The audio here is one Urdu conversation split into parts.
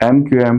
MQM,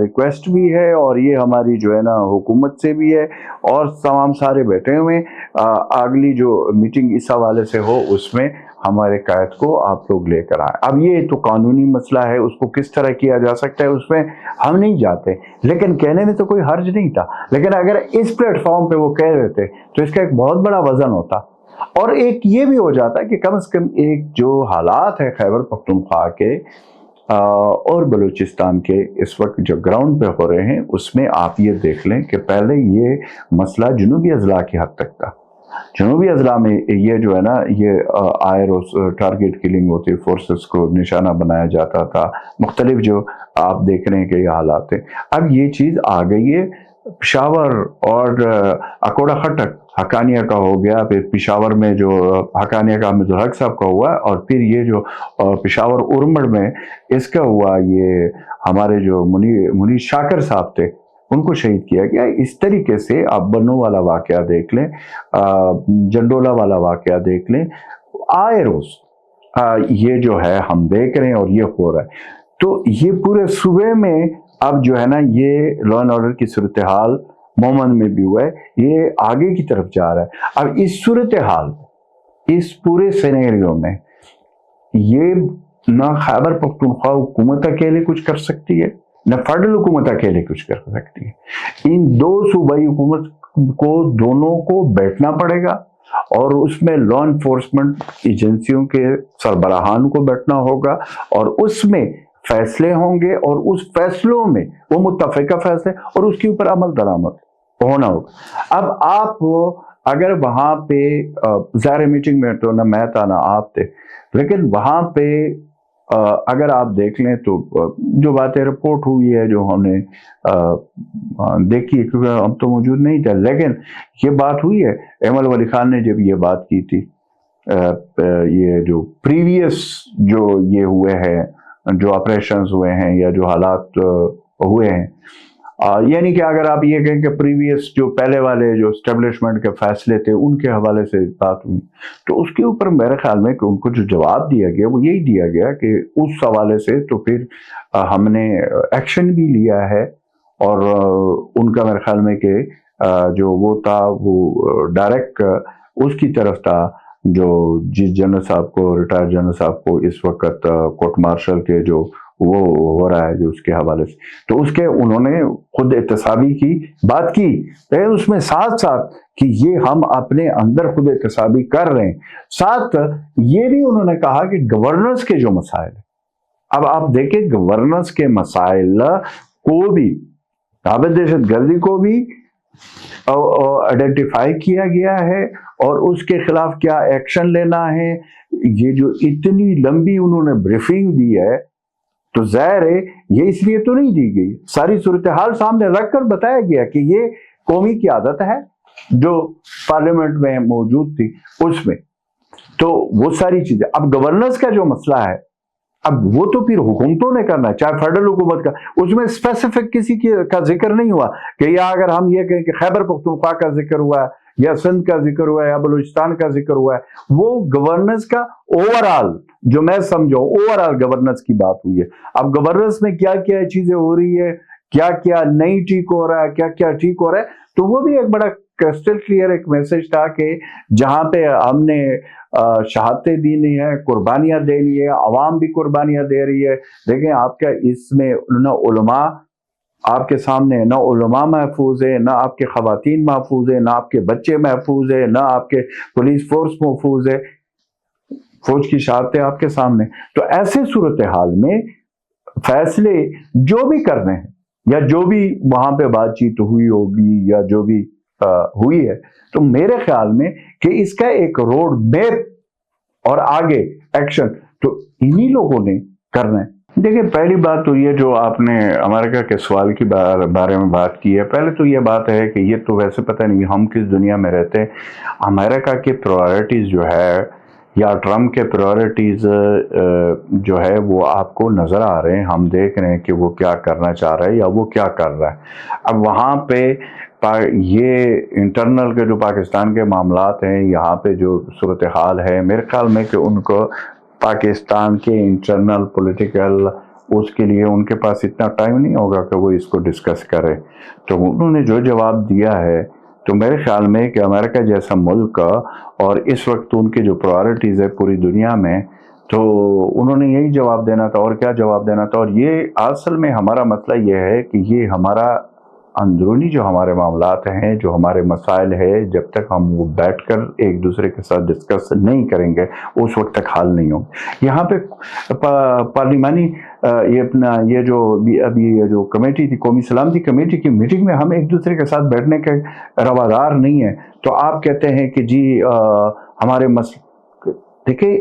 ریکویسٹ بھی ہے اور یہ ہماری جو ہے نا حکومت سے بھی ہے اور تمام سارے بیٹھے ہوئے اگلی جو میٹنگ اس حوالے سے ہو اس میں ہمارے قائد کو آپ لوگ لے کر آئیں. اب یہ تو قانونی مسئلہ ہے, اس کو کس طرح کیا جا سکتا ہے اس میں ہم نہیں جاتے, لیکن کہنے میں تو کوئی حرج نہیں تھا. لیکن اگر اس پلیٹ فارم پہ وہ کہہ رہے تھے تو اس کا ایک بہت بڑا وزن ہوتا, اور ایک یہ بھی ہو جاتا کہ کم از کم ایک جو حالات ہے خیبر پختونخوا کے اور بلوچستان کے اس وقت جو گراؤنڈ پہ ہو رہے ہیں اس میں آپ یہ دیکھ لیں کہ پہلے یہ مسئلہ جنوبی اضلاع کی حد تک تھا. جنوبی اضلاع میں یہ جو ہے نا یہ آئے روز ٹارگٹ کلنگ ہوتی, فورسز کو نشانہ بنایا جاتا تھا, مختلف جو آپ دیکھ رہے ہیں کہ یہ حالات ہیں. اب یہ چیز آ گئی ہے پشاور اور اکوڑا خٹک حقانیہ کا ہو گیا, پھر پشاور میں جو حقانیہ کا احمد الحق صاحب کا ہوا, اور پھر یہ جو پشاور ارمڑ میں اس کا ہوا, یہ ہمارے جو منیر شاکر صاحب تھے ان کو شہید کیا گیا. اس طریقے سے آپ بنو والا واقعہ دیکھ لیں, جنڈولا والا واقعہ دیکھ لیں, آئے روز یہ جو ہے ہم دیکھ رہے ہیں اور یہ ہو رہا ہے. تو یہ پورے صوبے میں اب جو ہے نا یہ لا اینڈ آرڈر کی صورتحال مومن میں بھی ہوا ہے, یہ آگے کی طرف جا رہا ہے. اب اس صورتحال اس پورے سینیریو میں یہ نہ خیبر پختونخوا حکومت اکیلے کچھ کر سکتی ہے, نہ فیڈرل حکومت اکیلے کچھ کر سکتی ہے. ان دو صوبائی حکومت کو دونوں کو بیٹھنا پڑے گا, اور اس میں لا انفورسمنٹ ایجنسیوں کے سربراہان کو بیٹھنا ہوگا, اور اس میں فیصلے ہوں گے, اور اس فیصلوں میں وہ متفقہ فیصلے اور اس کے اوپر عمل درآمد ہونا ہوگا. اب آپ اگر وہاں پہ ظاہر میٹنگ میں تو نہ میں تھا نہ آپ تھے, لیکن وہاں پہ اگر آپ دیکھ لیں تو جو باتیں رپورٹ ہوئی ہے جو ہم نے دیکھی, کیونکہ ہم تو موجود نہیں تھے, لیکن یہ بات ہوئی ہے ایمل ولی خان نے جب یہ بات کی تھی, یہ جو پریویس جو یہ ہوئے ہیں جو آپریشنز ہوئے ہیں یا جو حالات ہوئے ہیں, یعنی کہ اگر آپ یہ کہیں کہ پریویس جو پہلے والے جو اسٹیبلشمنٹ کے فیصلے تھے ان کے حوالے سے بات ہوئی, تو اس کے اوپر میرے خیال میں کہ ان کو جو جواب دیا گیا وہ یہی دیا گیا کہ اس حوالے سے تو پھر ہم نے ایکشن بھی لیا ہے, اور ان کا میرے خیال میں کہ جو وہ تھا وہ ڈائریکٹ اس کی طرف تھا جو جس جنرل صاحب کو, ریٹائر جنرل صاحب کو اس وقت کورٹ مارشل کے جو وہ ہو رہا ہے جو اس کے حوالے سے, تو اس کے انہوں نے خود احتسابی کی بات کی, لیکن اس میں ساتھ ساتھ کہ یہ ہم اپنے اندر خود احتسابی کر رہے ہیں, ساتھ یہ بھی انہوں نے کہا کہ گورننس کے جو مسائل ہیں, اب آپ دیکھیں گورننس کے مسائل کو بھی, دہشت گردی کو بھی آئیڈینٹیفائی کیا گیا ہے, اور اس کے خلاف کیا ایکشن لینا ہے. یہ جو اتنی لمبی انہوں نے بریفنگ دی ہے, تو ظاہر ہے یہ اس لیے تو نہیں دی گئی, ساری صورتحال سامنے رکھ کر بتایا گیا کہ یہ قومی کی عادت ہے جو پارلیمنٹ میں موجود تھی اس میں, تو وہ ساری چیزیں. اب گورننس کا جو مسئلہ ہے, اب وہ تو پھر حکومتوں نے کرنا ہے, چاہے فیڈرل حکومت کا, اس میں اسپیسیفک کسی کا ذکر نہیں ہوا کہ یا اگر ہم یہ کہیں کہ خیبر پختونخوا کا ذکر ہوا ہے یا سندھ کا ذکر ہوا ہے یا بلوچستان کا ذکر ہوا ہے, وہ گورننس کا اوور آل جو میں سمجھوں اوور آل گورننس کی بات ہوئی ہے. اب گورننس میں کیا کیا چیزیں ہو رہی ہے, کیا کیا نہیں ٹھیک ہو رہا ہے, کیا کیا ٹھیک ہو رہا ہے, تو وہ بھی ایک بڑا کرسٹل کلیئر ایک میسج تھا کہ جہاں پہ ہم نے شہادتیں دینی ہے, قربانیاں دینی ہے, عوام بھی قربانیاں دے رہی ہے. دیکھیں آپ کا اس میں نہ علماء آپ کے سامنے, نہ علماء محفوظ ہے, نہ آپ کے خواتین محفوظ ہے, نہ آپ کے بچے محفوظ ہے, نہ آپ کے پولیس فورس محفوظ ہے, فوج کی شہادتیں آپ کے سامنے. تو ایسے صورتحال میں فیصلے جو بھی کرنے ہیں یا جو بھی وہاں پہ بات چیت ہوئی ہوگی یا جو بھی ہوئی ہے, تو میرے خیال میں کہ اس کا ایک روڈ میپ اور آگے ایکشن تو انہی لوگوں نے کرنا ہے. دیکھیں پہلی بات تو یہ جو آپ نے امریکہ کے سوال کی بارے میں بات کی ہے, پہلے تو یہ بات ہے کہ یہ تو ویسے پتہ نہیں ہم کس دنیا میں رہتے ہیں. امریکہ کی پرائورٹیز جو ہے یا ٹرمپ کے پرائورٹیز جو ہے وہ آپ کو نظر آ رہے ہیں, ہم دیکھ رہے ہیں کہ وہ کیا کرنا چاہ رہا ہے یا وہ کیا کر رہا ہے. اب وہاں پہ یہ انٹرنل کے جو پاکستان کے معاملات ہیں, یہاں پہ جو صورتحال ہے, میرے خیال میں کہ ان کو پاکستان کے انٹرنل پولیٹیکل اس کے لیے ان کے پاس اتنا ٹائم نہیں ہوگا کہ وہ اس کو ڈسکس کرے. تو انہوں نے جو جواب دیا ہے تو میرے خیال میں کہ امریکہ جیسا ملک اور اس وقت ان کی جو پرائرٹیز ہے پوری دنیا میں، تو انہوں نے یہی جواب دینا تھا. اور کیا جواب دینا تھا؟ اور یہ اصل میں ہمارا مسئلہ یہ ہے کہ یہ ہمارا اندرونی جو ہمارے معاملات ہیں، جو ہمارے مسائل ہے، جب تک ہم وہ بیٹھ کر ایک دوسرے کے ساتھ ڈسکس نہیں کریں گے اس وقت تک حل نہیں ہوگا. یہاں پہ پارلیمانی یہ جو ابھی یہ جو کمیٹی تھی، قومی سلامتی کمیٹی کی میٹنگ میں ہم ایک دوسرے کے ساتھ بیٹھنے کے روادار نہیں ہیں. تو آپ کہتے ہیں کہ جی ہمارے دیکھیں،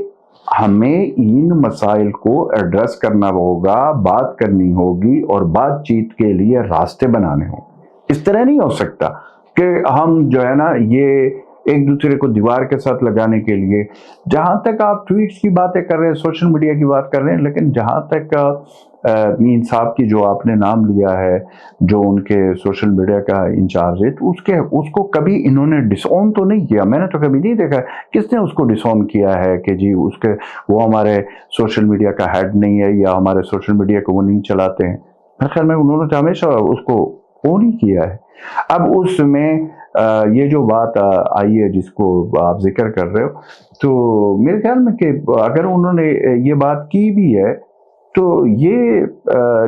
ہمیں ان مسائل کو ایڈریس کرنا ہوگا، بات کرنی ہوگی اور بات چیت کے لیے راستے بنانے ہوں. اس طرح نہیں ہو سکتا کہ ہم جو ہے نا یہ ایک دوسرے کو دیوار کے ساتھ لگانے کے لیے، جہاں تک آپ ٹویٹس کی باتیں کر رہے ہیں، سوشل میڈیا کی بات کر رہے ہیں، لیکن جہاں تک مین صاحب کی جو آپ نے نام لیا ہے، جو ان کے سوشل میڈیا کا انچارج ہے، تو اس کو کبھی انہوں نے ڈس اون تو نہیں کیا. میں نے تو کبھی نہیں دیکھا کس نے اس کو ڈس اون کیا ہے کہ جی وہ ہمارے سوشل میڈیا کا ہیڈ نہیں ہے یا ہمارے سوشل میڈیا کو وہ نہیں چلاتے ہیں. میرے خیال میں انہوں نے ہمیشہ اس کو اون ہی کیا ہے. اب اس میں یہ جو بات آئی ہے جس کو آپ ذکر کر رہے ہو، تو میرے خیال میں کہ اگر انہوں نے یہ بات کی بھی ہے تو یہ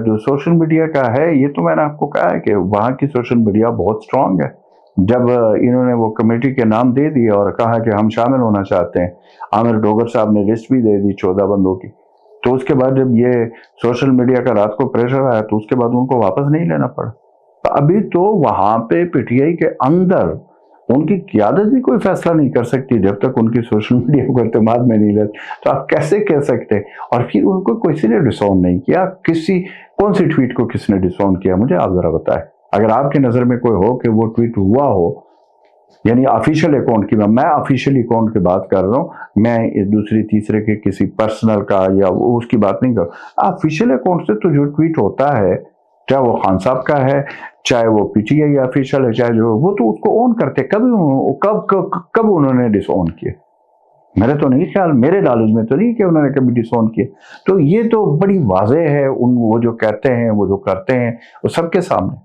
جو سوشل میڈیا کا ہے، یہ تو میں نے آپ کو کہا ہے کہ وہاں کی سوشل میڈیا بہت سٹرونگ ہے. جب انہوں نے وہ کمیٹی کے نام دے دیے اور کہا کہ ہم شامل ہونا چاہتے ہیں، عامر ڈوگر صاحب نے لسٹ بھی دے دی 14 بندوں کی، تو اس کے بعد جب یہ سوشل میڈیا کا رات کو پریشر آیا تو اس کے بعد ان کو واپس نہیں لینا پڑا. ابھی تو وہاں پہ پی ٹی آئی کے اندر ان کی قیادت بھی کوئی فیصلہ نہیں کر سکتی جب تک ان کی سوشل میڈیا کو اعتماد میں نہیں لیتے. تو آپ کیسے کہہ سکتے؟ اور پھر ان کو کسی نے ڈس اون نہیں کیا. کون سی ٹویٹ کو کس نے ڈس اون کیا؟ مجھے آپ ذرا بتائیں. اگر آپ کی نظر میں کوئی ہو کہ وہ ٹویٹ ہوا ہو، یعنی آفیشیل اکاؤنٹ کی، میں آفیشیل اکاؤنٹ کی بات کر رہا ہوں، میں دوسری تیسرے کے کسی پرسنل کا یا اس کی بات نہیں کر رہا. آفیشیل اکاؤنٹ سے تو جو ٹویٹ ہوتا ہے، چاہے وہ خان صاحب کا ہے، چاہے وہ پی ٹی آئی آفیشیل ہے، چاہے جو، وہ تو اس کو اون کرتے. کب انہوں نے ڈس اون کیا؟ میرے تو نہیں خیال، میرے نالج میں تو نہیں کہ انہوں نے کبھی ڈس اون کیا. تو یہ تو بڑی واضح ہے، وہ جو کہتے ہیں، وہ جو کرتے ہیں، وہ سب کے سامنے.